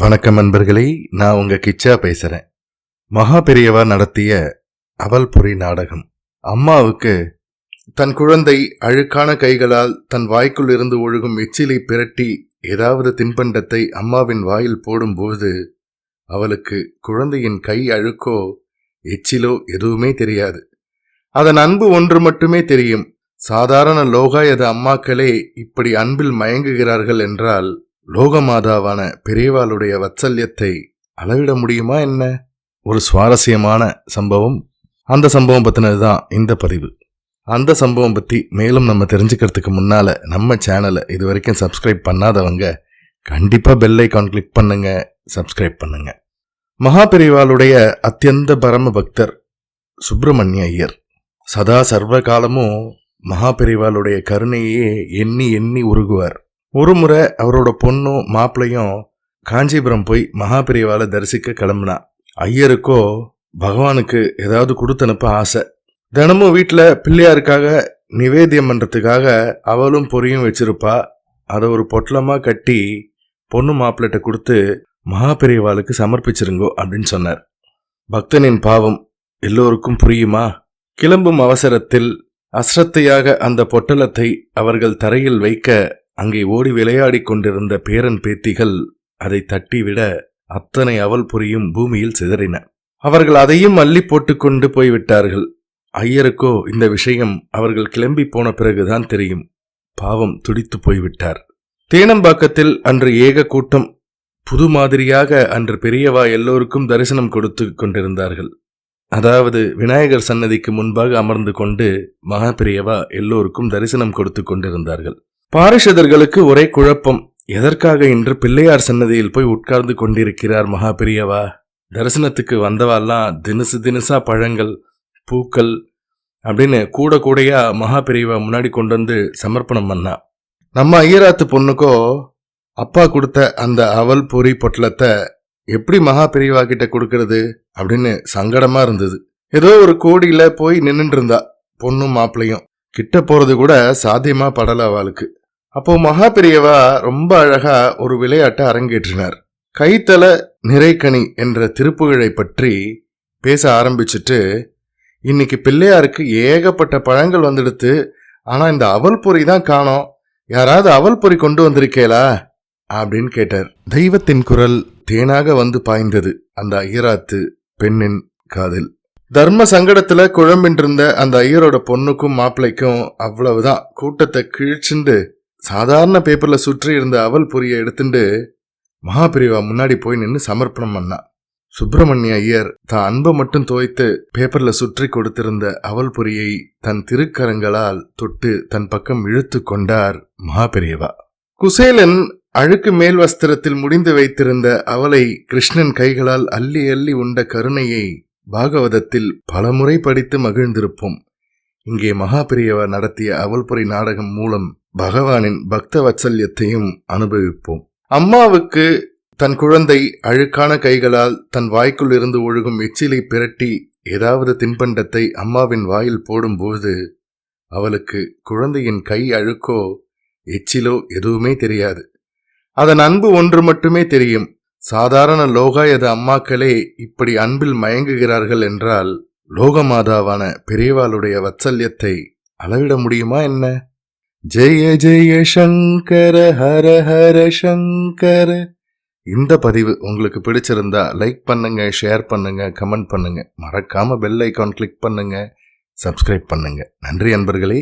வணக்கம் நண்பர்களே, நான் உங்க கிச்சா பேசுறேன். மகா பெரியவா நடத்திய அவல்பொரி நாடகம். அம்மாவுக்கு தன் குழந்தை அழுக்கான கைகளால் தன் வாய்க்குள் இருந்து ஒழுகும் எச்சிலை பிரட்டி ஏதாவது தின்பண்டத்தை அம்மாவின் வாயில் போடும்போது அவளுக்கு குழந்தையின் கை அழுக்கோ எச்சிலோ எதுவுமே தெரியாது. அதன் அன்பு ஒன்று மட்டுமே தெரியும். சாதாரண லோகாயத அம்மாக்களே இப்படி அன்பில் மயங்குகிறார்கள் என்றால் லோகமாதாவான பெரியவாளுடைய வத்சல்யத்தை அளவிட முடியுமா என்ன? ஒரு சுவாரஸ்யமான சம்பவம். அந்த சம்பவம் பத்தினதுதான் இந்த பதிவு. அந்த சம்பவம் பத்தி மேலும் நம்ம தெரிஞ்சுக்கிறதுக்கு முன்னால நம்ம சேனலை இது வரைக்கும் சப்ஸ்கிரைப் பண்ணாதவங்க கண்டிப்பா பெல் ஐகான் கிளிக் பண்ணுங்க, சப்ஸ்கிரைப் பண்ணுங்க. மகா பெரியவாளுடைய அத்தியந்த பரம பக்தர் சுப்பிரமணிய ஐயர் சதா சர்வ காலமும் மகா பெரியவாளுடைய கருணையே எண்ணி எண்ணி உருகுவார். ஒரு முறை அவரோட பொண்ணும் மாப்பிள்ளையும் காஞ்சிபுரம் போய் மகா பெரியவாளை தரிசிக்க கிளம்புனா. ஐயருக்கோ பகவானுக்கு ஏதாவது கொடுத்தனுப்ப ஆசை. தினமும் வீட்டில் பிள்ளையாருக்காக நிவேத்தியம் பண்ணுறதுக்காக அவளும் பொரியும் வச்சிருப்பா. அதை ஒரு பொட்டலமாக கட்டி பொண்ணு மாப்பிள்ளைகிட்ட கொடுத்து மகா பெரியவாளுக்கு சமர்ப்பிச்சிருங்கோ அப்படின்னு சொன்னார். பக்தனின் பாவம் எல்லோருக்கும் புரியுமா? கிளம்பும் அவசரத்தில் அஸ்ரத்தையாக அந்த பொட்டலத்தை அவர்கள் தரையில் வைக்க அங்கே ஓடி விளையாடி கொண்டிருந்த பேரன் பேத்திகள் அதை தட்டிவிட அத்தனை அவல் பொரியும் பூமியில் சிதறின. அவர்கள் அதையும் அள்ளி போட்டுக்கொண்டு போய்விட்டார்கள். ஐயருக்கோ இந்த விஷயம் அவர்கள் கிளம்பி போன பிறகுதான் தெரியும். பாவம் துடித்து போய்விட்டார். தேனம்பாக்கத்தில் அன்று ஏக கூட்டம். புது மாதிரியாக அன்று பெரியவா எல்லோருக்கும் தரிசனம் கொடுத்து கொண்டிருந்தார்கள். அதாவது விநாயகர் சன்னதிக்கு முன்பாக அமர்ந்து கொண்டு மகா பெரியவா எல்லோருக்கும் தரிசனம் கொடுத்து கொண்டிருந்தார்கள். பாரிஷதர்களுக்கு ஒரே குழப்பம். எதற்காக இன்று பிள்ளையார் சன்னதியில் போய் உட்கார்ந்து கொண்டிருக்கிறார் மகா பெரியவா? தரிசனத்துக்கு வந்தவாலாம் தினசு தினசா பழங்கள் பூக்கள் அப்படின்னு கூட கூடையா மகா பெரியவா முன்னாடி கொண்டு வந்து சமர்ப்பணம் பண்ணா. நம்ம ஐயராத்து பொண்ணுக்கோ அப்பா கொடுத்த அந்த அவல் பொரி பொட்டலத்தை எப்படி மகா பெரியவா கிட்ட கொடுக்கறது அப்படின்னு சங்கடமா இருந்தது. ஏதோ ஒரு கோடியில போய் நின்னுட்டு இருந்தா பொண்ணும் மாப்பிள்ளையும். கிட்ட போறது கூட சாத்தியமா படல அவளுக்கு. அப்போ மகா பெரியவா ரொம்ப அழகா ஒரு விளையாட்டை அரங்கேற்றினார். கைத்தல நிறைக்கனி என்ற திருப்புகழை பற்றி பேச ஆரம்பிச்சுட்டு, இன்னைக்கு பிள்ளையாருக்கு ஏகப்பட்ட பழங்கள் வந்துடுத்து, ஆனா இந்த அவல் பொரி தான் காணோம், யாராவது அவல் பொரி கொண்டு வந்திருக்கேளா அப்படின்னு கேட்டார். தெய்வத்தின் குரல் தேனாக வந்து பாய்ந்தது அந்த ஐயராத்து பெண்ணின் காதில். தர்ம சங்கடத்துல குழம்பின்றிருந்த அந்த ஐயரோட பொண்ணுக்கும் மாப்பிள்ளைக்கும் அவ்வளவுதான். கூட்டத்தை கிழிச்சுண்டு சாதாரண பேப்பர்ல சுற்றி இருந்த அவல் பொரியை எடுத்துட்டு மகா பெரியவா முன்னாடி போய் நின்று சமர்ப்பணம் பண்ணா. சுப்பிரமணிய ஐயர் தான் அன்பை மட்டும் துவைத்து பேப்பர்ல சுற்றி கொடுத்திருந்த அவல் பொரியை தன் திருக்கரங்களால் தொட்டு தன் பக்கம் இழுத்து கொண்டார் மகா பெரியவா. குசேலன் அழுக்கு மேல் வஸ்திரத்தில் முடிந்து வைத்திருந்த அவளை கிருஷ்ணன் கைகளால் அள்ளி அள்ளி உண்ட கருணையை பாகவதத்தில் பலமுறை படித்து மகிழ்ந்திருப்போம். இங்கே மகா பெரியவா நடத்திய அவல்பொரி நாடகம் மூலம் பகவானின் பக்த வத்சல்யத்தையும் அனுபவிப்போம். அம்மாவுக்கு தன் குழந்தை அழுக்கான கைகளால் தன் வாய்க்குள் இருந்து ஒழுகும் எச்சிலை பிரட்டி ஏதாவது தின்பண்டத்தை அம்மாவின் வாயில் போடும்போது அவளுக்கு குழந்தையின் கை அழுக்கோ எச்சிலோ எதுவுமே தெரியாது. அதன் அன்பு ஒன்று மட்டுமே தெரியும். சாதாரண லோகாயத அம்மாக்களே இப்படி அன்பில் மயங்குகிறார்கள் என்றால் லோகமாதாவான பெரியவாளுடைய வத்சல்யத்தை அளவிட முடியுமா என்ன? ஜெய ஜெய சங்கர ஹர ஹர சங்கர. இந்த பதிவு உங்களுக்கு பிடிச்சிருந்தா லைக் பண்ணுங்க, ஷேர் பண்ணுங்க, கமெண்ட் பண்ணுங்க. மறக்காம பெல் ஐகான் கிளிக் பண்ணுங்க, சப்ஸ்கிரைப் பண்ணுங்க. நன்றி அன்பர்களே.